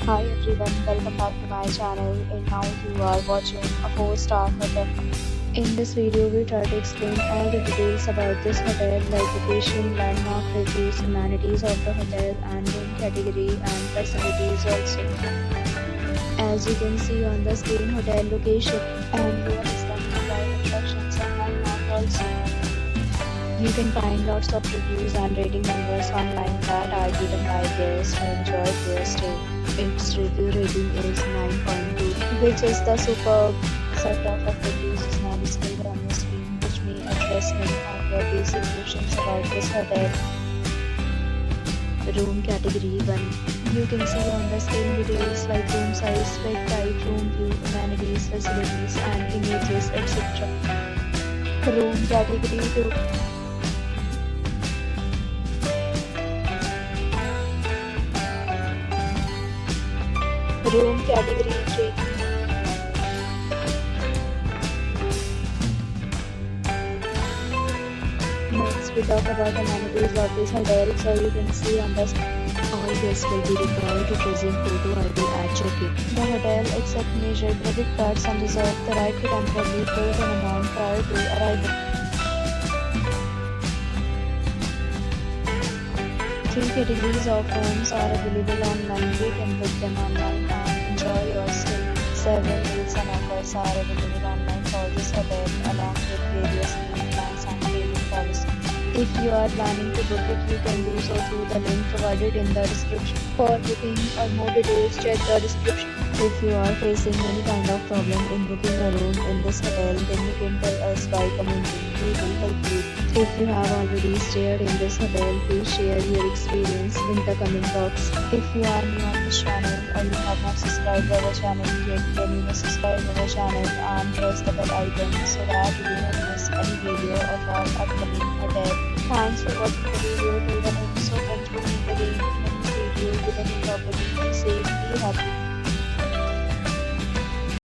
Hi everyone, welcome back to my channel, and now you are watching a 4-star hotel. In this video, we try to explain all the details about this hotel like location, landmark reviews, amenities of the hotel and room category and facilities also. As you can see on the screen, hotel location and room is the nearby attractions and landmark also. You can find lots of reviews and rating numbers online that are given by guests who enjoyed their stay. Its review rating is 9.2, which is the superb. Set of reviews is now displayed on the screen, which may address many of your basic questions about this hotel. Room category 1. You can see on the screen details like room size, bed type, room view, amenities, facilities, and images, etc. Room category 2. Room category 3. Next, we talk about amenities of this hotel. So you can see on the screen, all guests will be required to present photo ID at check-in. The hotel accepts major credit cards and reserves the right to temporarily hold an amount prior to arrival. 3 categories of rooms are available online. You can book them online and enjoy your stay. Several deals and offers are available online for this hotel along with various payment plans and payment policies. If you are planning to book it, you can do so through the link provided in the description. For booking or more details, check the description. If you are facing any kind of problem in booking a room in this hotel, then you can tell us by commenting. We will help you. If you have already stayed in this hotel, please share your experience in the comment box. If you are new on this channel or you have not subscribed our channel yet, then you must subscribe our channel and press the bell icon so that you do not miss any video of our upcoming hotel. Thanks for watching the video till the end. So continue again in the next video with a new property. Be safe, be happy.